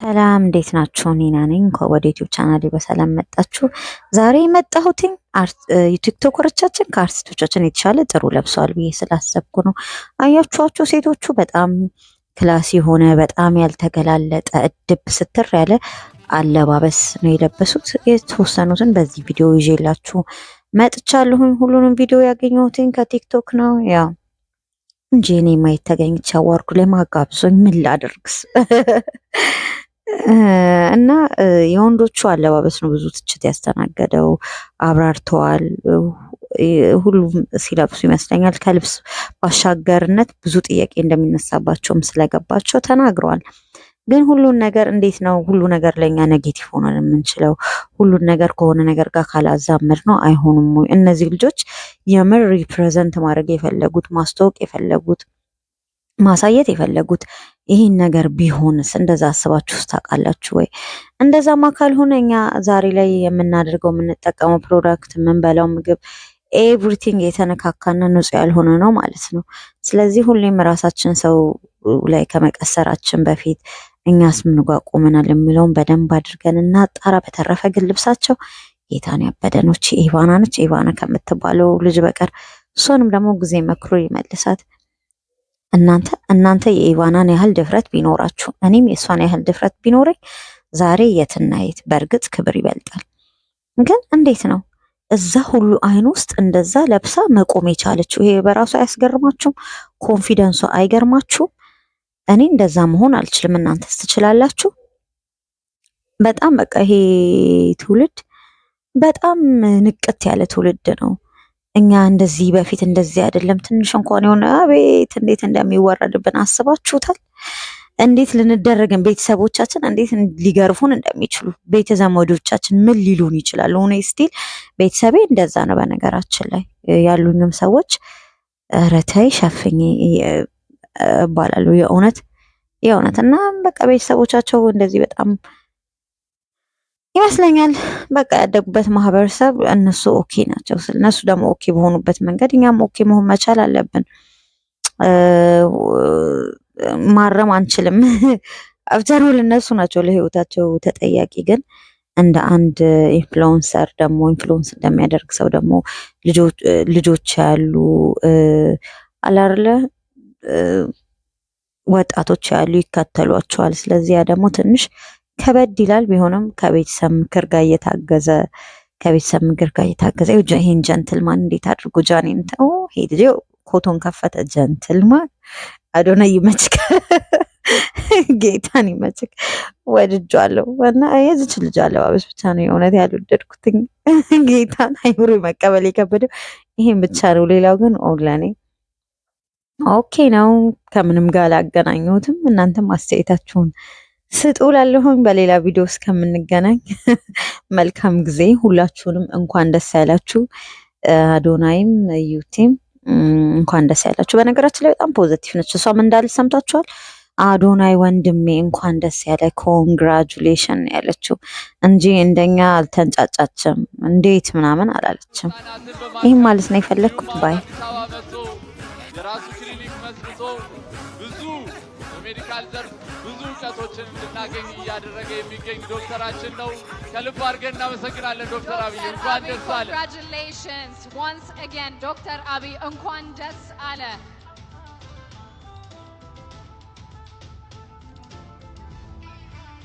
ሰላም እንዴት ናችሁ? ኒና ነኝ። እንኳን ወደ ዩቲዩብ ቻናሌ በሰላም መጣችሁ። ዛሬ የመጣሁትኝ ቲክቶከሮቻችን ከአርቲስቶቻችን የተሻለ ጥሩ ለብሰዋል ብዬ ስላሰብኩ ነው። አያችኋቸው ሴቶቹ በጣም ክላስ የሆነ በጣም ያልተገላለጠ እድብ ስትር ያለ አለባበስ ነው የለበሱት። የተወሰኑትን በዚህ ቪዲዮ ይዤላችሁ መጥቻለሁኝ። ሁሉንም ቪዲዮ ያገኘሁትኝ ከቲክቶክ ነው ያው እንጂ እኔ ማየት ተገኝቼ አዋርዱ ላይ ማጋብዞኝ ምን ላድርግስ? እና የወንዶቹ አለባበስ ነው ብዙ ትችት ያስተናገደው። አብራርተዋል። ሁሉም ሲለብሱ ይመስለኛል ከልብስ ባሻገርነት ብዙ ጥያቄ እንደሚነሳባቸውም ስለገባቸው ተናግረዋል። ግን ሁሉን ነገር እንዴት ነው ሁሉ ነገር ለኛ ኔጌቲቭ ሆኖ የምንችለው? ሁሉን ነገር ከሆነ ነገር ጋር ካላዛመድ ነው አይሆኑም ወይ? እነዚህ ልጆች የምር ሪፕሬዘንት ማድረግ የፈለጉት ማስተዋወቅ የፈለጉት ማሳየት የፈለጉት ይህን ነገር ቢሆንስ? እንደዛ አስባችሁ ታውቃላችሁ ወይ? እንደዛማ ካልሆነ እኛ ዛሬ ላይ የምናደርገው የምንጠቀመው ፕሮዳክት የምንበላው ምግብ ኤቭሪቲንግ የተነካካና ንጹህ ያልሆነ ነው ማለት ነው። ስለዚህ ሁሌም ራሳችን ሰው ላይ ከመቀሰራችን በፊት እኛስ ምን ጋር ቆመናል የሚለውን በደንብ አድርገን እናጣራ። በተረፈ ግን ልብሳቸው ጌታን ያበደኖች ኢቫና ነች። ኢቫና ከምትባለው ልጅ በቀር እሷንም ደግሞ ጊዜ መክሮ ይመልሳት። እናንተ የኢቫናን ያህል ድፍረት ቢኖራችሁ እኔም የእሷን ያህል ድፍረት ቢኖረኝ ዛሬ የትና የት። በእርግጥ ክብር ይበልጣል። ግን እንዴት ነው እዛ ሁሉ አይን ውስጥ እንደዛ ለብሳ መቆም የቻለችው? ይሄ በራሱ አያስገርማችሁም? ኮንፊደንሷ አይገርማችሁም? እኔ እንደዛ መሆን አልችልም። እናንተስ ትችላላችሁ? በጣም በቃ ይሄ ትውልድ በጣም ንቅት ያለ ትውልድ ነው። እኛ እንደዚህ በፊት እንደዚህ አይደለም። ትንሽ እንኳን የሆነ አቤት እንዴት እንደሚወረድብን አስባችሁታል? እንዴት ልንደረግን ቤተሰቦቻችን እንዴት ሊገርፉን እንደሚችሉ ቤተ ዘመዶቻችን ምን ሊሉን ይችላሉ? እኔ ስቲል ቤተሰቤ እንደዛ ነው። በነገራችን ላይ ያሉኝም ሰዎች ኧረ ተይ ሸፍኝ እባላለሁ። የእውነት እና በቃ ቤተሰቦቻቸው እንደዚህ በጣም ይመስለኛል በቃ ያደጉበት ማህበረሰብ እነሱ ኦኬ ናቸው። እነሱ ደግሞ ኦኬ በሆኑበት መንገድ እኛም ኦኬ መሆን መቻል አለብን። ማረም አንችልም። አብዛኛው እነሱ ናቸው ለህይወታቸው ተጠያቂ። ግን እንደ አንድ ኢንፍሉዌንሰር ደግሞ ኢንፍሉዌንስ እንደሚያደርግ ሰው ደግሞ ልጆች ያሉ አላርለ ወጣቶች ያሉ ይከተሏቸዋል። ስለዚህ ያ ደግሞ ትንሽ ከበድ ይላል። ቢሆንም ከቤተሰብ ምክር ጋር እየታገዘ ይሄን ጀንትልማን እንዴት አድርጎ ጃኔን ተው ሄድ ኮቶን ከፈተ። ጀንትልማን አዶናይ ይመችክ፣ ጌታን ይመችክ። ወድጃለሁ እና የዚች ልጅ አለባበስ ብቻ ነው የእውነት ያልወደድኩትኝ። ጌታን አይምሮ መቀበል የከበደው ይሄን ብቻ ነው። ሌላው ግን ኦንላይን ኦኬ ነው። ከምንም ጋር አላገናኘሁትም። እናንተም አስተያየታችሁን ስጡ ላለሁኝ። በሌላ ቪዲዮ እስከምንገናኝ መልካም ጊዜ። ሁላችሁንም እንኳን ደስ ያላችሁ። አዶናይም ዩቲም እንኳን ደስ ያላችሁ። በነገራችን ላይ በጣም ፖዘቲቭ ነች። እሷም እንዳል ሰምታችኋል። አዶናይ ወንድሜ እንኳን ደስ ያለ ኮንግራጁሌሽን ያለችው እንጂ እንደኛ አልተንጫጫችም። እንዴት ምናምን አላለችም። ይህም ማለት ነው የፈለግኩት ባይ የራሱ ክሊኒክ መስርቶ ብዙ በሜዲካል ዘርፍ ብዙ እውቀቶችን እንድናገኝ እያደረገ የሚገኝ ዶክተራችን ነው። ከልብ አድርገን እናመሰግናለን ዶክተር አብይ። እንኳን ደስ አለ። Congratulations once again ዶክተር አብይ እንኳን ደስ አለ።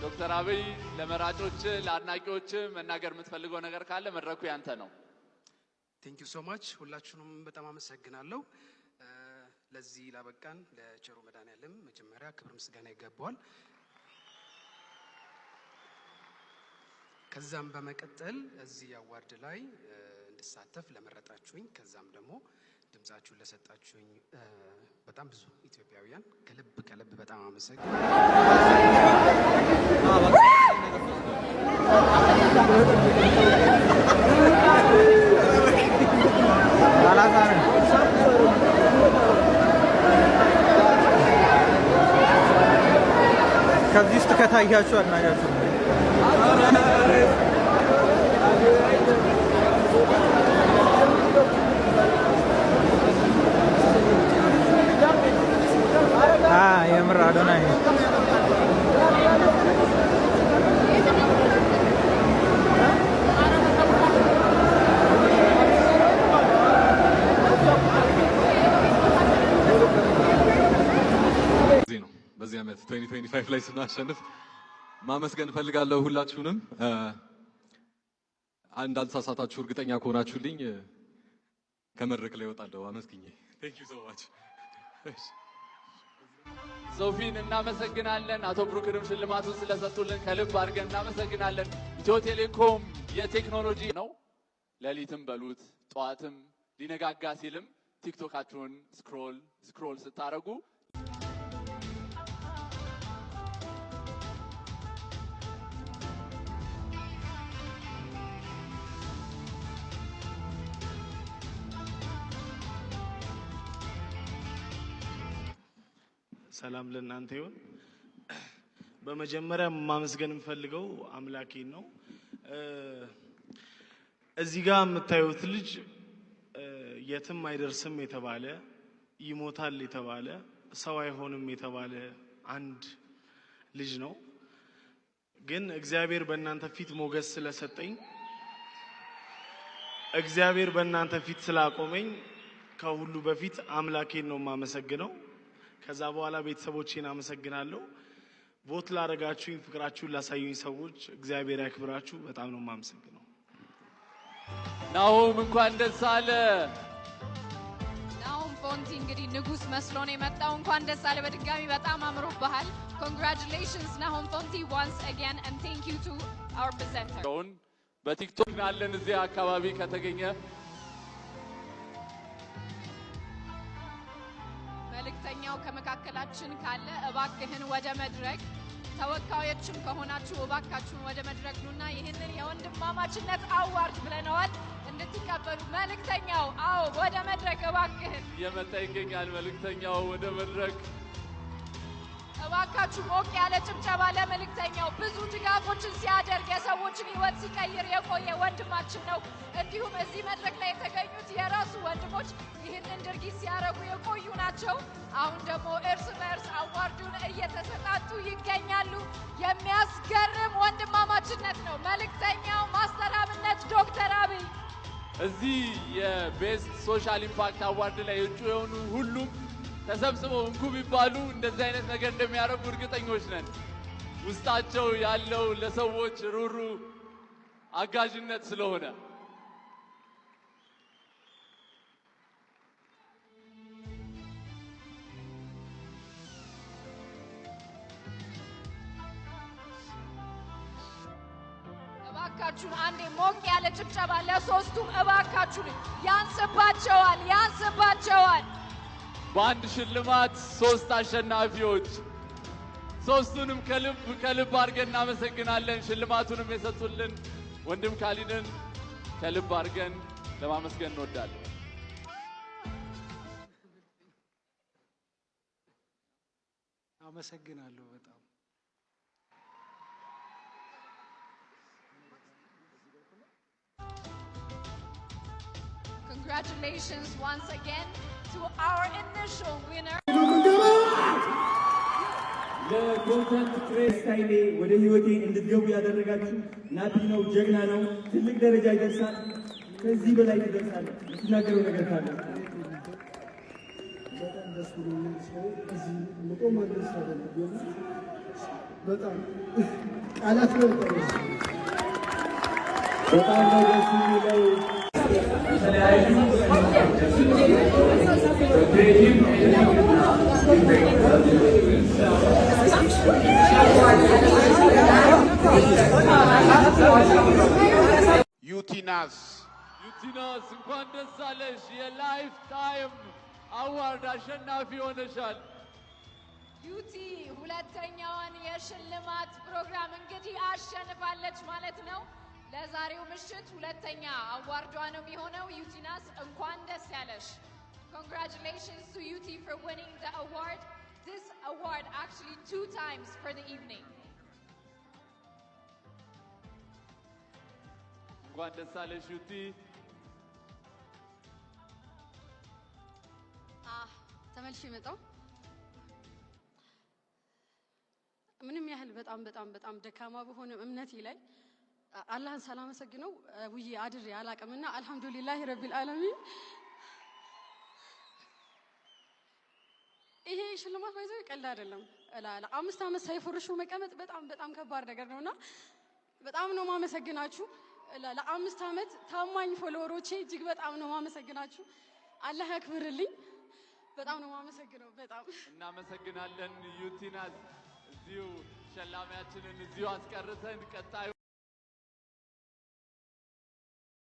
ዶክተር አብይ ለመራጮች ለአድናቂዎች መናገር የምትፈልገው ነገር ካለ መድረኩ ያንተ ነው። ቴንክ ዩ ሶ ማች። ሁላችሁንም በጣም አመሰግናለሁ። ለዚህ ላበቃን ለቸሩ መድኃኔዓለም መጀመሪያ ክብር ምስጋና ይገባዋል። ከዛም በመቀጠል እዚህ አዋርድ ላይ እንድሳተፍ ለመረጣችሁኝ፣ ከዛም ደግሞ ድምጻችሁን ለሰጣችሁኝ በጣም ብዙ ኢትዮጵያውያን ከልብ በጣም አመሰግናለሁ። ከዚህ ውስጥ ከታያችሁ አድናቂያችሁ የምር አዶናይ 5 ላይ ስናሸንፍ ማመስገን ፈልጋለሁ ሁላችሁንም። እንዳልተሳሳታችሁ እርግጠኛ ከሆናችሁልኝ ከመድረክ ላይ እወጣለሁ አመስግኜ። Thank you so much። ሶፊን እናመሰግናለን። አቶ ብሩክንም ሽልማቱን ስለሰጡልን ከልብ አድርገን እናመሰግናለን። ኢትዮ ቴሌኮም የቴክኖሎጂ ነው። ሌሊትም በሉት ጠዋትም ሊነጋጋ ሲልም ቲክቶካችሁን ስክሮል ስታረጉ ሰላም ለእናንተ ይሁን። በመጀመሪያ ማመስገን የምፈልገው አምላኬን ነው። እዚህ ጋር የምታዩት ልጅ የትም አይደርስም የተባለ ይሞታል የተባለ ሰው አይሆንም የተባለ አንድ ልጅ ነው። ግን እግዚአብሔር በእናንተ ፊት ሞገስ ስለሰጠኝ እግዚአብሔር በእናንተ ፊት ስላቆመኝ ከሁሉ በፊት አምላኬን ነው የማመሰግነው። ከዛ በኋላ ቤተሰቦቼን አመሰግናለሁ። ቮት ላደረጋችሁኝ ፍቅራችሁን ላሳዩኝ ሰዎች እግዚአብሔር ያክብራችሁ። በጣም ነው የማመሰግነው። ናሆም እንኳን ደስ አለ። ናሆም ፎንቲ እንግዲህ ንጉስ መስሎ ነው የመጣው። እንኳን ደስ አለ በድጋሚ በጣም አምሮብሃል። Congratulations ናሆም ፎንቲ once again and thank you to our presenter. በቲክቶክ ናለን እዚህ አካባቢ ከተገኘ መልእክተኛው ከመካከላችን ካለ እባክህን ወደ መድረክ፣ ተወካዮችም ከሆናችሁ እባካችሁን ወደ መድረክ ኑና ይህንን የወንድማማችነት አዋርድ ብለነዋል እንድትቀበሉ። መልእክተኛው አዎ ወደ መድረክ እባክህን የመጣ ይገኛል። መልእክተኛው ወደ መድረክ እባካችሁ ሞቅ ያለ ጭብጨባ ለመልእክተኛው። ብዙ ድጋፎችን ሲያደርግ የሰዎችን ሕይወት ሲቀይር የቆየ ወንድማችን ነው። እንዲሁም እዚህ መድረክ ላይ የተገኙት የራሱ ወንድሞች ይህንን ድርጊት ሲያረጉ የቆዩ ናቸው። አሁን ደግሞ እርስ በእርስ አዋርዱን እየተሰጣጡ ይገኛሉ። የሚያስገርም ወንድማማችነት ነው። መልእክተኛው ማስተር አብነት ዶክተር አብይ እዚህ የቤስት ሶሻል ኢምፓክት አዋርድ ላይ እጩ የሆኑ ሁሉም ተሰብስበው እንኩ ቢባሉ እንደዚህ አይነት ነገር እንደሚያደርጉ እርግጠኞች ነን። ውስጣቸው ያለው ለሰዎች ሩሩ አጋዥነት ስለሆነ እባካችሁን አንዴ ሞቅ ያለ ጭብጨባ ለሶስቱም እባካችሁን። ያንስባቸዋል። በአንድ ሽልማት 3 አሸናፊዎች፣ ሶስቱንም ከልብ አድርገን እናመሰግናለን። ሽልማቱንም የሰጡልን ወንድም ካሊድን ከልብ አድርገን ለማመስገን እንወዳለን። አመሰግናለሁ በጣም Congratulations once again to our initial winner. ለኮንተንት ክሬት ስታይሌ ወደ ህይወቴ እንድትገቡ ያደረጋችሁ ናቲ ነው። ጀግና ነው። ትልቅ ደረጃ ይደርሳል። ከዚህ በላይ ይደርሳል። የምትናገረው ነገር ካለ በጣም ደስ ብሎኛል። ሰው እዚህ መቆም ማድረስ አይደለም። በጣም ቃላት ነው። በጣም ነው ደስ የሚለው። ዩቲናስ እንኳን ደስ አለሽ። የላይፍ ታይም አዋርድ አሸናፊ ሆነሻል። ዩቲ ሁለተኛውን የሽልማት ፕሮግራም እንግዲህ አሸንፋለች ማለት ነው። ለዛሬው ምሽት ሁለተኛ አዋርዷ ነው የሚሆነው። ዩቲናስ እንኳን ደስ ያለሽ። Congratulations to UT for winning the award. This award actually 2 times for the evening. እንኳን ደስ አለሽ ዩቲ። ተመልሼ መጣሁ። ምንም ያህል በጣም ደካማ በሆነ እምነቴ ላይ አላህን ሳላመሰግነው ውዬ አድሬ አላቅምና አልহামዱሊላህ ረቢል ዓለሚን። ይሄ ሽልማት ባይዘው ቀልድ አይደለም። ለ5 ዓመት ሳይፈርሹ መቀመጥ በጣም ከባድ ነገር ነውና በጣም ነው ማመሰግናችሁ። ለ5 ዓመት ታማኝ ፎሎወሮቼ እጅግ በጣም ነው ማመሰግናችሁ። አላህ ያክብርልኝ። በጣም ነው ማመሰግነው። በጣም እናመሰግናለን። ዩቲናዝ እዚሁ ሸላሚያችንን እዚሁ አስቀርተን ቀጣዩ